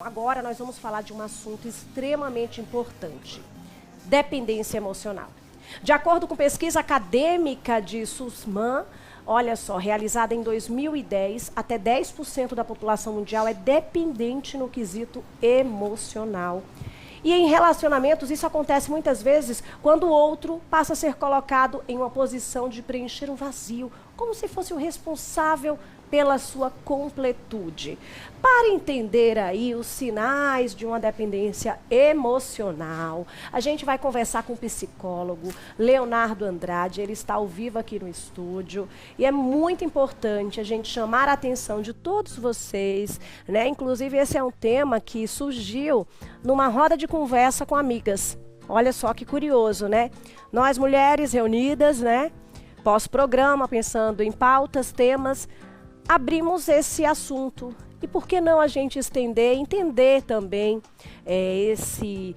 Agora nós vamos falar de um assunto extremamente importante: dependência emocional. De acordo com pesquisa acadêmica de Sussman, olha só, realizada em 2010, até 10% da população mundial é dependente no quesito emocional. E em relacionamentos, isso acontece muitas vezes quando o outro passa a ser colocado em uma posição de preencher um vazio, como se fosse o responsável pela sua completude. Para entender aí os sinais de uma dependência emocional, a gente vai conversar com o psicólogo Leonardo Andrade. Ele está ao vivo aqui no estúdio e é muito importante a gente chamar a atenção de todos vocês, né? Inclusive esse é um tema que surgiu numa roda de conversa com amigas. Olha só que curioso, né? Nós mulheres reunidas, né? Pós-programa, pensando em pautas, temas, abrimos esse assunto. E por que não a gente entender também esse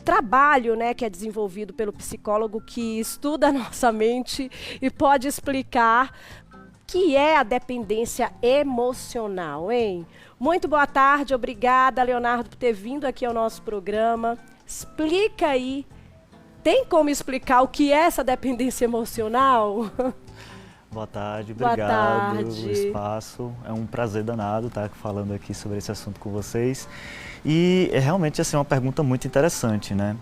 trabalho, né, que é desenvolvido pelo psicólogo que estuda a nossa mente e pode explicar o que é a dependência emocional, hein? Muito boa tarde, obrigada, Leonardo, por ter vindo aqui ao nosso programa. Explica aí, tem como explicar o que é essa dependência emocional? Boa tarde, Boa obrigado tarde. pelo espaço. É um prazer danado estar falando aqui sobre esse assunto com vocês. E é realmente assim, uma pergunta muito interessante, né?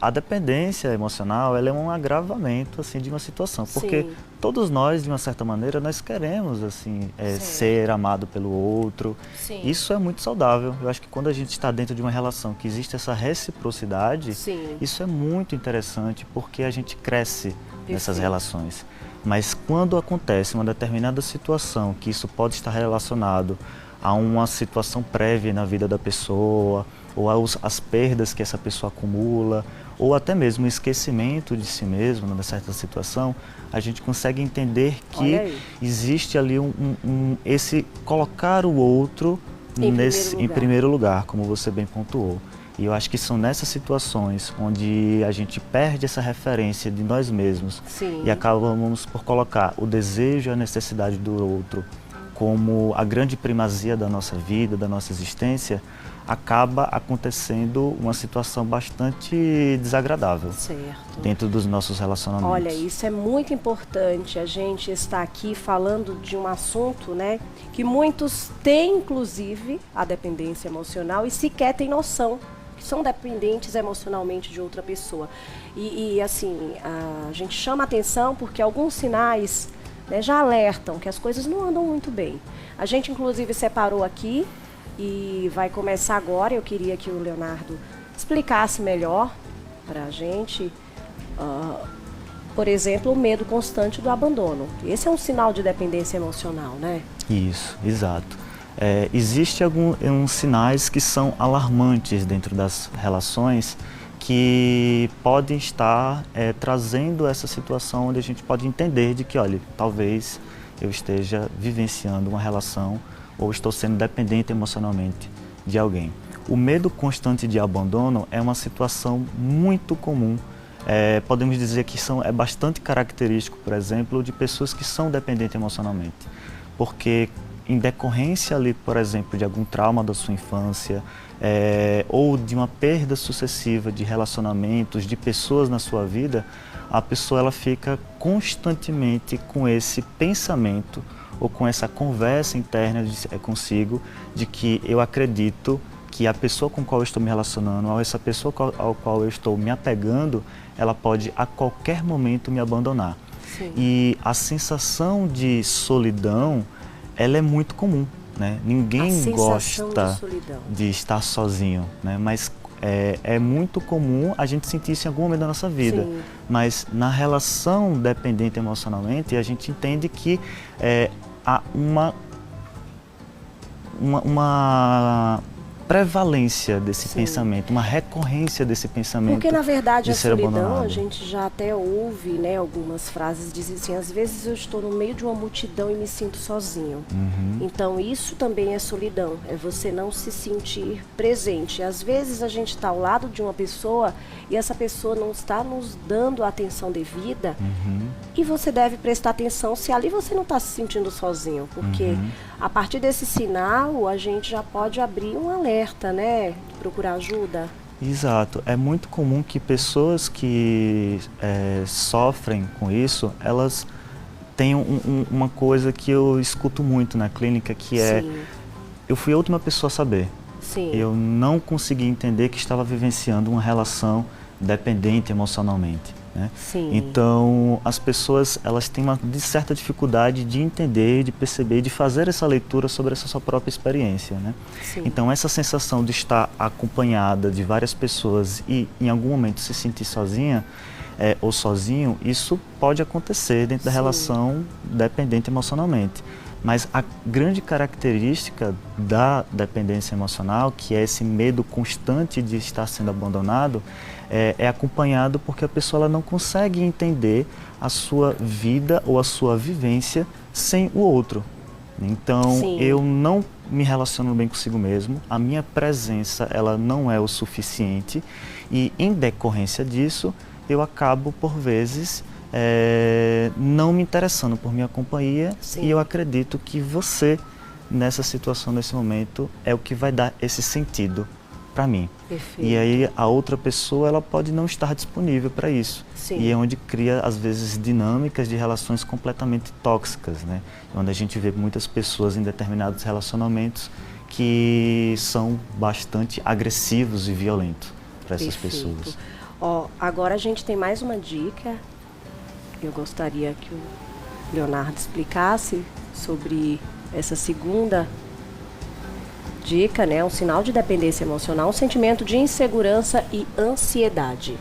A dependência emocional, ela é um agravamento assim, de uma situação, porque Sim. todos nós, de uma certa maneira, nós queremos assim, ser amado pelo outro. Sim. Isso é muito saudável. Eu acho que quando a gente está dentro de uma relação que existe essa reciprocidade, Sim. isso é muito interessante, porque a gente cresce nessas Perfeito. relações. Mas quando acontece uma determinada situação, que isso pode estar relacionado a uma situação prévia na vida da pessoa, ou às perdas que essa pessoa acumula, ou até mesmo o esquecimento de si mesmo numa certa situação, a gente consegue entender que existe ali esse colocar o outro em primeiro lugar, como você bem pontuou. E eu acho que são nessas situações onde a gente perde essa referência de nós mesmos. Sim. E acabamos por colocar o desejo e a necessidade do outro como a grande primazia da nossa vida, da nossa existência, acaba acontecendo uma situação bastante desagradável. Certo. Dentro dos nossos relacionamentos. Olha, isso é muito importante, a gente está aqui falando de um assunto, né, que muitos têm, inclusive, a dependência emocional e sequer têm noção que são dependentes emocionalmente de outra pessoa. E assim, a gente chama atenção porque alguns sinais, né, já alertam que as coisas não andam muito bem. A gente, inclusive, separou aqui e vai começar agora. Eu queria que o Leonardo explicasse melhor para a gente, por exemplo, o medo constante do abandono. Esse é um sinal de dependência emocional, né? Isso, exato. Existem alguns sinais que são alarmantes dentro das relações que podem estar trazendo essa situação onde a gente pode entender de que, olha, talvez eu esteja vivenciando uma relação ou estou sendo dependente emocionalmente de alguém. O medo constante de abandono é uma situação muito comum. Podemos dizer que é bastante característico, por exemplo, de pessoas que são dependentes emocionalmente. Porque em decorrência ali, por exemplo, de algum trauma da sua infância, ou de uma perda sucessiva de relacionamentos, de pessoas na sua vida, a pessoa ela fica constantemente com esse pensamento ou com essa conversa interna consigo de que eu acredito que a pessoa com a qual eu estou me relacionando, ou essa pessoa ao qual eu estou me apegando, ela pode a qualquer momento me abandonar. Sim. E a sensação de solidão, ela é muito comum, né? Ninguém gosta de estar sozinho, né? Mas é muito comum a gente sentir isso em algum momento da nossa vida. Sim. Mas na relação dependente emocionalmente, a gente entende que há prevalência desse Sim. pensamento, uma recorrência desse pensamento. Porque, na verdade, de a ser solidão, abandonado. a gente já até ouve, né, algumas frases dizem assim, às vezes eu estou no meio de uma multidão e me sinto sozinho. Então, isso também é solidão, é você não se sentir presente. Às vezes a gente está ao lado de uma pessoa e essa pessoa não está nos dando a atenção devida e você deve prestar atenção se ali você não está se sentindo sozinho, porque a partir desse sinal a gente já pode abrir um alerta, né? Procurar ajuda. Exato. É muito comum que pessoas que sofrem com isso, elas tenham uma coisa que eu escuto muito na clínica, que é: Sim. eu fui a última pessoa a saber. Sim. Eu não consegui entender que estava vivenciando uma relação dependente emocionalmente, né? Sim. Então, as pessoas, elas têm uma certa dificuldade de entender, de perceber, de fazer essa leitura sobre essa sua própria experiência, né? Sim. Então, essa sensação de estar acompanhada de várias pessoas e, em algum momento, se sentir sozinha ou sozinho, isso pode acontecer dentro da relação dependente emocionalmente. Mas a grande característica da dependência emocional, que é esse medo constante de estar sendo abandonado, é acompanhado porque a pessoa ela não consegue entender a sua vida ou a sua vivência sem o outro. Então, Sim. eu não me relaciono bem consigo mesmo, a minha presença ela não é o suficiente e, em decorrência disso, eu acabo, por vezes, não me interessando por minha companhia. Sim. E eu acredito que você, nessa situação, nesse momento, é o que vai dar esse sentido para mim. Perfeito. E aí a outra pessoa ela pode não estar disponível para isso. Sim. E é onde cria, às vezes, dinâmicas de relações completamente tóxicas, né? Onde a gente vê muitas pessoas em determinados relacionamentos que são bastante agressivos e violentos para essas pessoas. Ó, agora a gente tem mais uma dica. Eu gostaria que o Leonardo explicasse sobre essa segunda dica, né? Um sinal de dependência emocional, um sentimento de insegurança e ansiedade.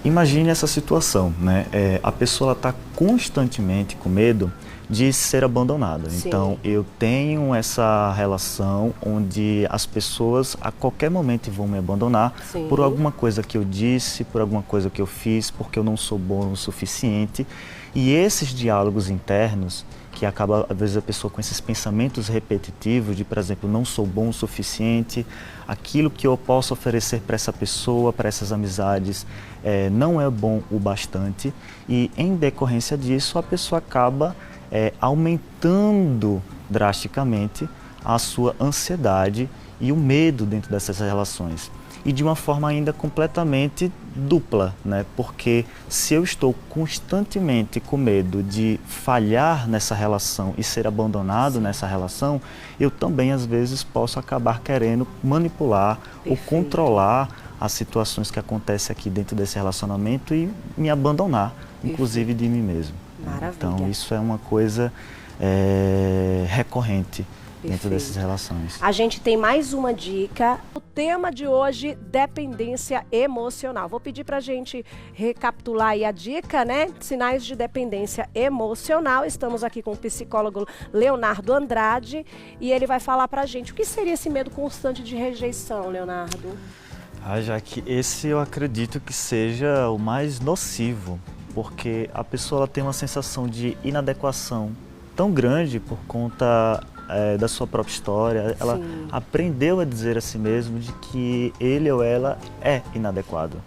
Imagine essa situação, né? A pessoa está constantemente com medo de ser abandonada. Sim. Então, eu tenho essa relação onde as pessoas a qualquer momento vão me abandonar. Sim. Por alguma coisa que eu disse, por alguma coisa que eu fiz, porque eu não sou bom o suficiente. E esses diálogos internos, que acaba, às vezes, a pessoa com esses pensamentos repetitivos de, por exemplo, não sou bom o suficiente, aquilo que eu posso oferecer para essa pessoa, para essas amizades, não é bom o bastante. E, em decorrência disso, a pessoa acaba aumentando drasticamente a sua ansiedade e o medo dentro dessas relações. E de uma forma ainda completamente dupla, né? Porque se eu estou constantemente com medo de falhar nessa relação e ser abandonado nessa relação, eu também às vezes posso acabar querendo manipular ou controlar as situações que acontecem aqui dentro desse relacionamento e me abandonar, inclusive de mim mesmo. Maravilha. Então isso é uma coisa recorrente dentro dessas relações. A gente tem mais uma dica. O tema de hoje, dependência emocional. Vou pedir pra gente recapitular aí a dica, né? Sinais de dependência emocional. Estamos aqui com o psicólogo Leonardo Andrade e ele vai falar pra gente o que seria esse medo constante de rejeição, Leonardo. Já que esse eu acredito que seja o mais nocivo, porque a pessoa ela tem uma sensação de inadequação tão grande por conta da sua própria história. Ela aprendeu a dizer a si mesmo de que ele ou ela é inadequado.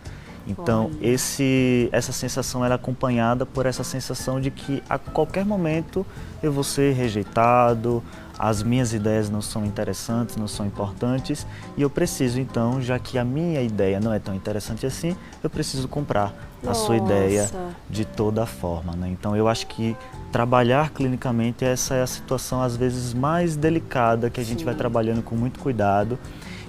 Então, essa sensação ela é acompanhada por essa sensação de que a qualquer momento eu vou ser rejeitado, as minhas ideias não são interessantes, não são importantes e eu preciso então, já que a minha ideia não é tão interessante assim, eu preciso comprar a sua ideia de toda forma, né? Então eu acho que trabalhar clinicamente essa é a situação às vezes mais delicada que a gente vai trabalhando com muito cuidado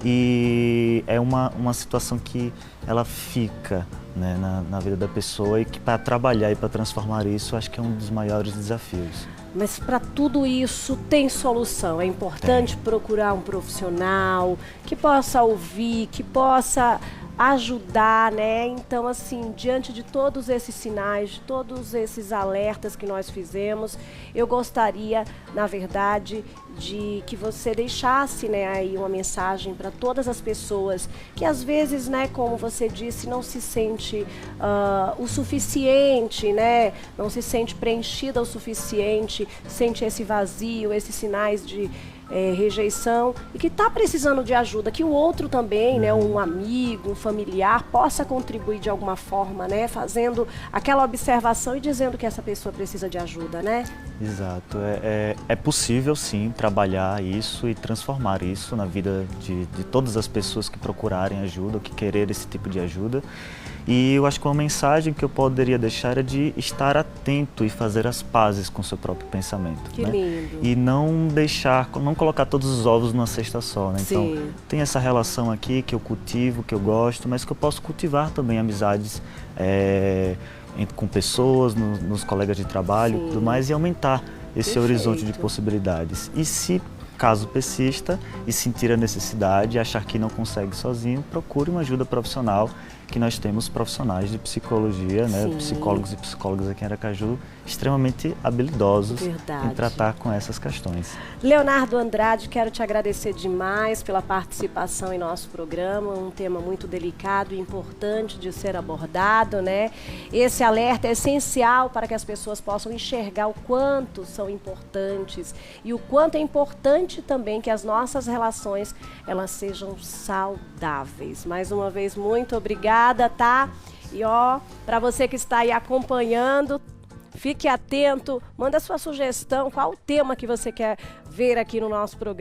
e é uma situação que ela fica, né, na vida da pessoa e que para trabalhar e para transformar isso acho que é um dos maiores desafios. Mas para tudo isso tem solução. É importante procurar um profissional que possa ouvir, que possa ajudar, né? Então, assim, diante de todos esses sinais, de todos esses alertas que nós fizemos, eu gostaria, na verdade, de que você deixasse, né, aí uma mensagem para todas as pessoas que às vezes, né, como você disse, não se sente o suficiente, né? Não se sente preenchida o suficiente, sente esse vazio, esses sinais de rejeição e que está precisando de ajuda, que o outro também, né, um amigo, um familiar, possa contribuir de alguma forma, né, fazendo aquela observação e dizendo que essa pessoa precisa de ajuda, né? Exato. É possível, sim, trabalhar isso e transformar isso na vida de todas as pessoas que procurarem ajuda, ou que quererem esse tipo de ajuda. E eu acho que uma mensagem que eu poderia deixar é de estar atento e fazer as pazes com o seu próprio pensamento. Que né? lindo. E não colocar todos os ovos numa cesta só. Né? Então, Sim. tem essa relação aqui que eu cultivo, que eu gosto, mas que eu posso cultivar também amizades com pessoas, nos colegas de trabalho e tudo mais, e aumentar esse Perfeito. horizonte de possibilidades. E se caso persista e sentir a necessidade, achar que não consegue sozinho, procure uma ajuda profissional, que nós temos profissionais de psicologia, né, psicólogos e psicólogas aqui em Aracaju, extremamente habilidosos em tratar com essas questões. Leonardo Andrade, quero te agradecer demais pela participação em nosso programa, um tema muito delicado e importante de ser abordado, né? Esse alerta é essencial para que as pessoas possam enxergar o quanto são importantes e o quanto é importante também que as nossas relações, elas sejam saudáveis. Mais uma vez, muito obrigada, tá? E ó, para você que está aí acompanhando, fique atento, manda sua sugestão, qual o tema que você quer ver aqui no nosso programa.